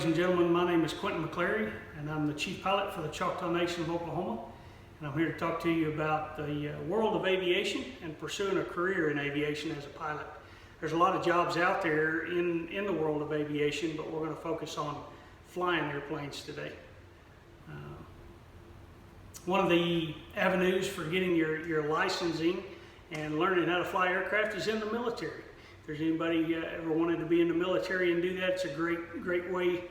and gentlemen, my name is Quentin McClary, and I'm the Chief Pilot for the Choctaw Nation of Oklahoma. And I'm here to talk to you about the world of aviation and pursuing a career in aviation as a pilot. There's a lot of jobs out there in the world of aviation, but we're going to focus on flying airplanes today. One of the avenues for getting your licensing and learning how to fly aircraft is in the military. If there's anybody ever wanted to be in the military and do that, it's a great way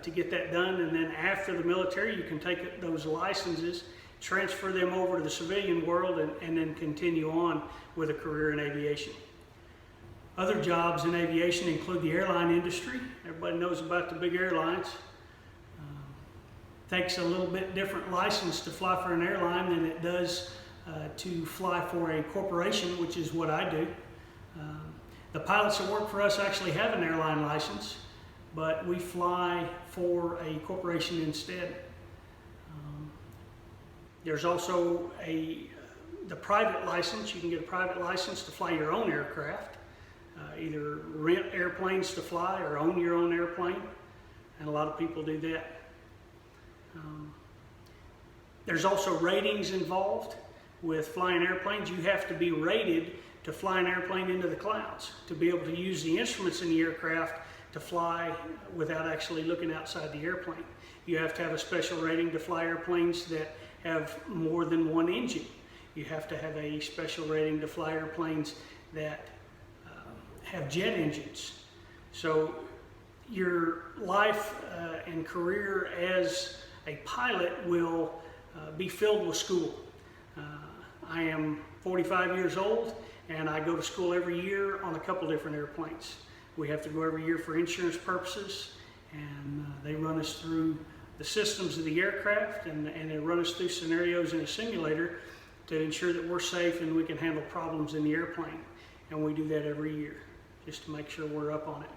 to get that done. And then after the military, you can take those licenses, transfer them over to the civilian world, and then continue on with a career in aviation. Other jobs in aviation include the airline industry. Everybody knows about the big airlines. Takes a little bit different license to fly for an airline than it does to fly for a corporation, which is what I do. The pilots that work for us actually have an airline license, but we fly for a corporation instead. There's also the private license. You can get a private license to fly your own aircraft, either rent airplanes to fly or own your own airplane, and a lot of people do that. There's also ratings involved with flying airplanes. You have to be rated to fly an airplane into the clouds, to be able to use the instruments in the aircraft to fly without actually looking outside the airplane. You have to have a special rating to fly airplanes that have more than one engine. You have to have a special rating to fly airplanes that have jet engines. So your life and career as a pilot will be filled with school. I am 45 years old, and I go to school every year on a couple different airplanes. We have to go every year for insurance purposes, and they run us through the systems of the aircraft, and they run us through scenarios in a simulator to ensure that we're safe and we can handle problems in the airplane. And we do that every year just to make sure we're up on it.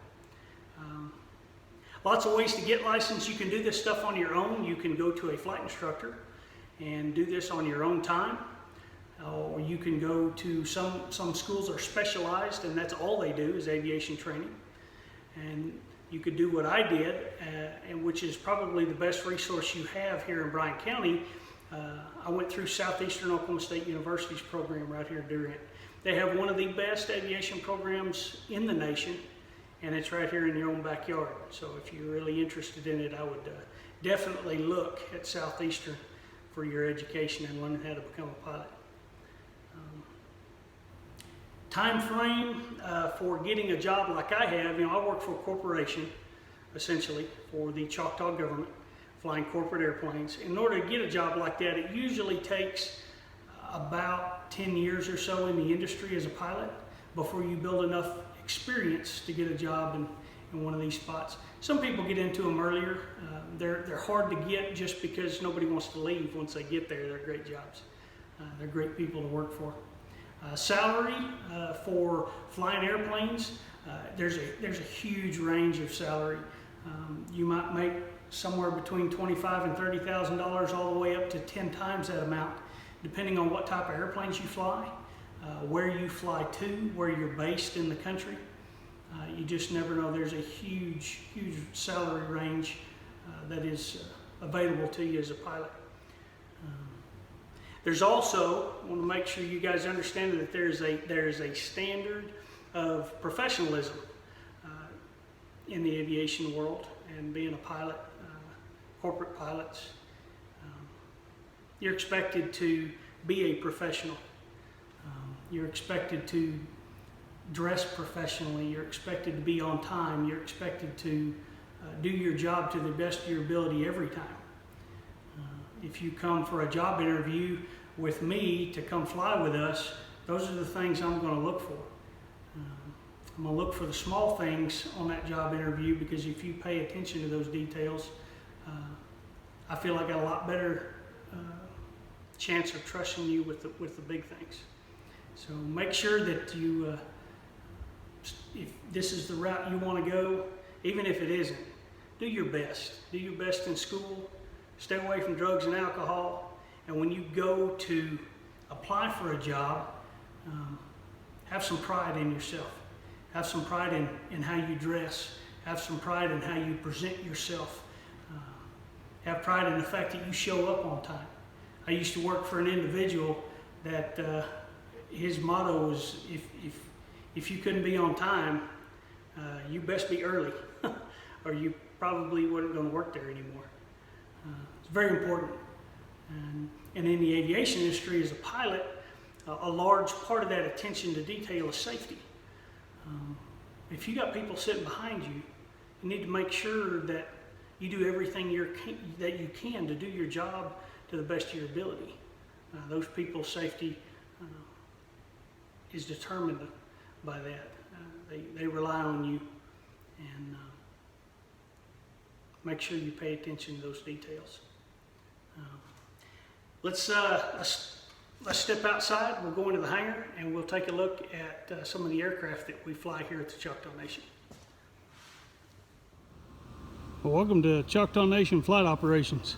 Lots of ways to get licensed. You can do this stuff on your own. You can go to a flight instructor and do this on your own time. Or you can go to some schools are specialized, and that's all they do is aviation training. And you could do what I did, and which is probably the best resource you have here in Bryan County. I went through Southeastern Oklahoma State University's program right here in Durant. They have one of the best aviation programs in the nation, and it's right here in your own backyard. So if you're really interested in it, I would definitely look at Southeastern for your education and learning how to become a pilot. Time frame for getting a job like I have, I work for a corporation, essentially, for the Choctaw government, flying corporate airplanes. In order to get a job like that, it usually takes about 10 years or so in the industry as a pilot before you build enough experience to get a job in one of these spots. Some people get into them earlier. They're hard to get just because nobody wants to leave once they get there. They're great jobs. They're great people to work for. Salary for flying airplanes, there's a huge range of salary. You might make somewhere between $25,000 and $30,000 all the way up to 10 times that amount, depending on what type of airplanes you fly, where you fly to, where you're based in the country. You just never know. There's a huge salary range that is available to you as a pilot. There's also, I want to make sure you guys understand that there is a standard of professionalism in the aviation world, and being a pilot, corporate pilots, you're expected to be a professional. You're expected to dress professionally. You're expected to be on time. You're expected to do your job to the best of your ability every time. If you come for a job interview with me to come fly with us, those are the things I'm going to look for. I'm going to look for the small things on that job interview, because if you pay attention to those details, I feel I got a lot better chance of trusting you with the big things. So make sure that you, if this is the route you want to go, even if it isn't, do your best. Do your best in school. Stay away from drugs and alcohol. And when you go to apply for a job, have some pride in yourself. Have some pride in how you dress. Have some pride in how you present yourself. Have pride in the fact that you show up on time. I used to work for an individual that his motto was, if you couldn't be on time, you best be early, or you probably weren't going to work there anymore. It's very important. And in the aviation industry, as a pilot, a large part of that attention to detail is safety. If you got people sitting behind you, you need to make sure that you do everything that you can to do your job to the best of your ability. Those people's safety is determined by that. They rely on you, and make sure you pay attention to those details. Let's step outside. We'll go into the hangar and we'll take a look at some of the aircraft that we fly here at the Choctaw Nation. Well, welcome to Choctaw Nation Flight Operations.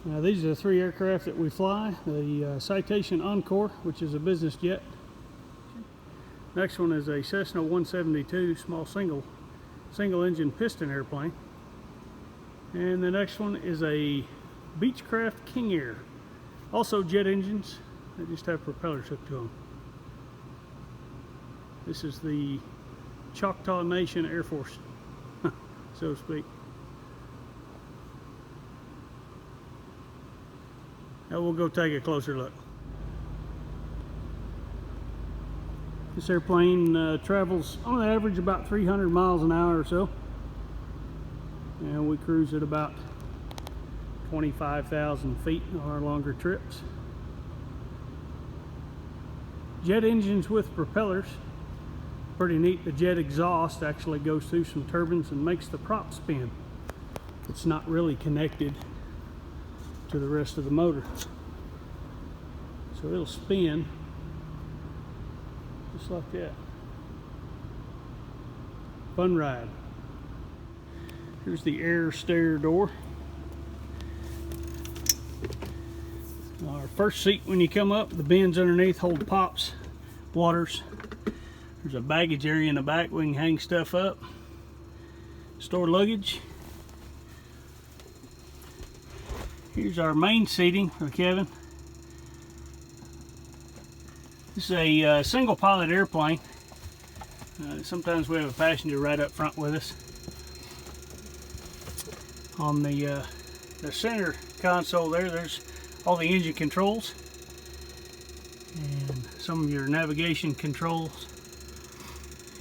Now, these are the 3 aircraft that we fly. The Citation Encore, which is a business jet. Next one is a Cessna 172, small single engine piston airplane. And the next one is a Beechcraft King Air. Also jet engines, they just have propellers hooked to them. This is the Choctaw Nation Air Force, so to speak. Now we'll go take a closer look. This airplane travels on average about 300 miles an hour or so. And we cruise at about 25,000 feet on our longer trips. Jet engines with propellers. Pretty neat. The jet exhaust actually goes through some turbines and makes the prop spin. It's not really connected to the rest of the motor, so it'll spin just like that. Fun ride. Here's the air stair door. Our first seat, when you come up, the bins underneath hold pops, waters. There's a baggage area in the back. We can hang stuff up, store luggage. Here's our main seating for the cabin. This is a single pilot airplane. Sometimes we have a passenger right up front with us. On the center console there's all the engine controls and some of your navigation controls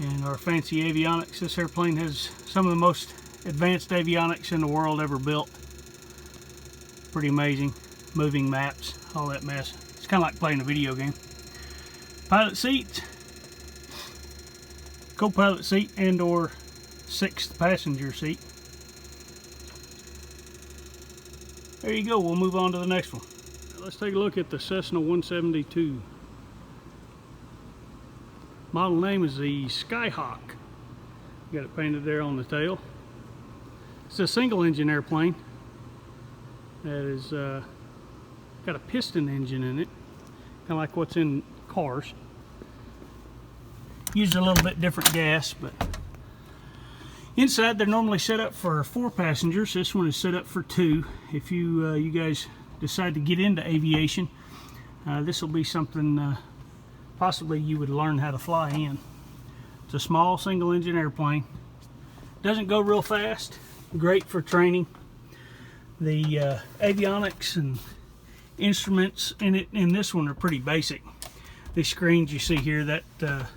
and our fancy avionics. This airplane has some of the most advanced avionics in the world ever built. Pretty amazing. Moving maps, all that mess. It's kind of like playing a video game. Pilot seat, co-pilot seat, and or 6th passenger seat. There you go. We'll move on to the next one. Let's take a look at the Cessna 172. Model name is the Skyhawk. Got it painted there on the tail. It's a single engine airplane that is got a piston engine in it, kind of like what's in cars. Uses a little bit different gas, but inside they're normally set up for 4 passengers. This one is set up for 2. If you guys decide to get into aviation, this will be something possibly you would learn how to fly in. It's a small single engine airplane. Doesn't go real fast. Great for training. The avionics and instruments in this one are pretty basic. These screens you see here, that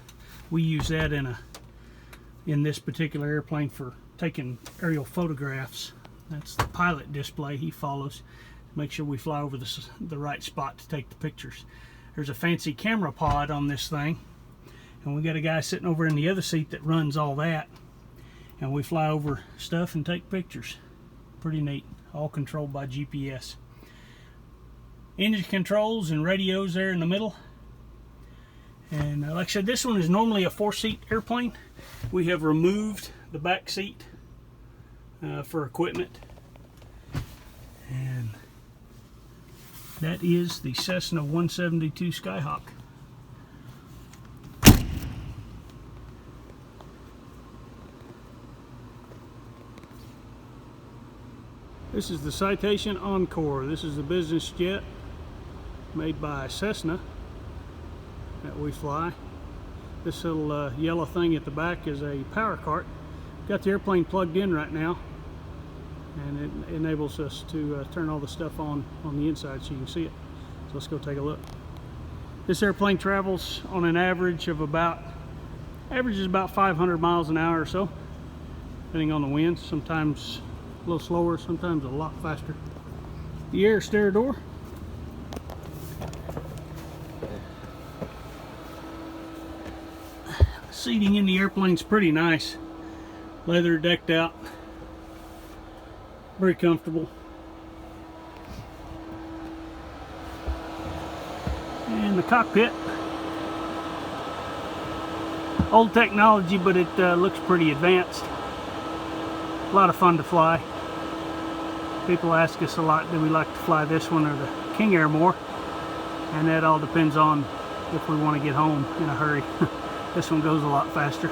we use that in this particular airplane for taking aerial photographs. That's the pilot display he follows. Make sure we fly over the right spot to take the pictures. There's a fancy camera pod on this thing, and we got a guy sitting over in the other seat that runs all that, and we fly over stuff and take pictures. Pretty neat. All controlled by GPS. Engine controls and radios there in the middle. And like I said, this one is normally a 4-seat airplane. We have removed the back seat for equipment. And that is the Cessna 172 Skyhawk. This is the Citation Encore. This is a business jet made by Cessna that we fly. This little yellow thing at the back is a power cart. Got the airplane plugged in right now, and it enables us to turn all the stuff on the inside so you can see it. So let's go take a look. This airplane travels on an average of about 500 miles an hour or so, depending on the wind. Sometimes a little slower, sometimes a lot faster. The air stair door. Seating in the airplane's pretty nice. Leather decked out. Very comfortable. And the cockpit. Old technology, but it looks pretty advanced. A lot of fun to fly. People ask us a lot, do we like to fly this one or the King Air more? And that all depends on if we want to get home in a hurry. This one goes a lot faster.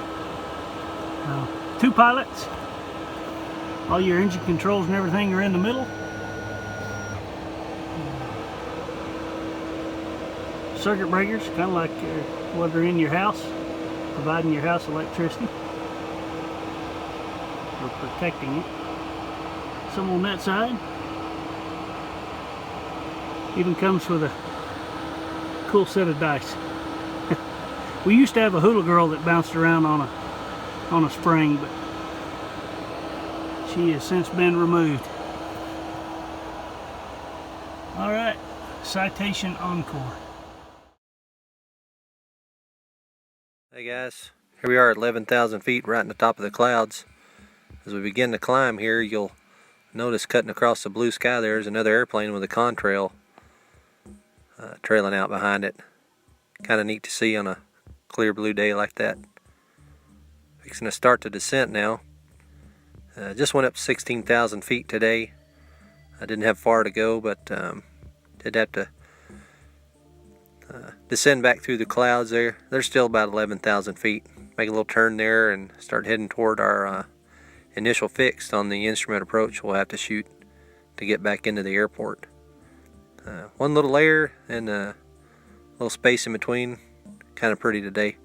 2 pilots. All your engine controls and everything are in the middle. Circuit breakers, kind of like what are in your house, providing your house electricity. Or protecting it. Some on that side. Even comes with a cool set of dice. We used to have a hula girl that bounced around on a spring, but she has since been removed. All right, Citation Encore. Hey guys, here we are at 11,000 feet, right in the top of the clouds. As we begin to climb here, you'll notice cutting across the blue sky there's another airplane with a contrail trailing out behind it. Kind of neat to see on a clear blue day like that. Fixing to start the descent now. Just went up 16,000 feet today. I didn't have far to go, but did have to descend back through the clouds there. They're still about 11,000 feet. Make a little turn there and start heading toward our initial fix on the instrument approach we'll have to shoot to get back into the airport. One little layer and a little space in between. Kind of pretty today.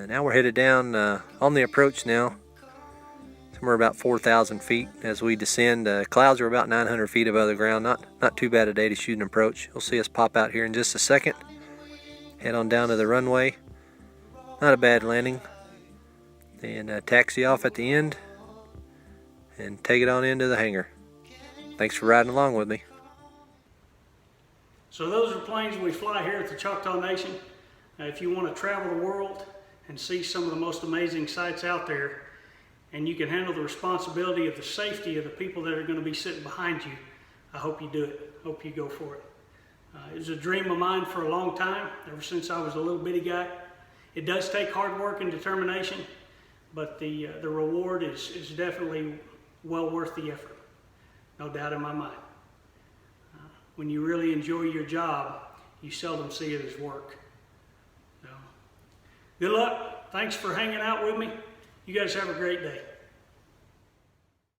Now we're headed down on the approach now. Somewhere about 4,000 feet as we descend. Clouds are about 900 feet above the ground. Not too bad a day to shoot an approach. You'll see us pop out here in just a second. Head on down to the runway. Not a bad landing. And taxi off at the end and take it on into the hangar. Thanks for riding along with me. So those are planes we fly here at the Choctaw Nation. If you want to travel the world and see some of the most amazing sights out there, and you can handle the responsibility of the safety of the people that are going to be sitting behind you, I hope you do it. Hope you go for it. It was a dream of mine for a long time, ever since I was a little bitty guy. It does take hard work and determination, but the reward is definitely well worth the effort. No doubt in my mind. When you really enjoy your job, you seldom see it as work. So, good luck. Thanks for hanging out with me. You guys have a great day.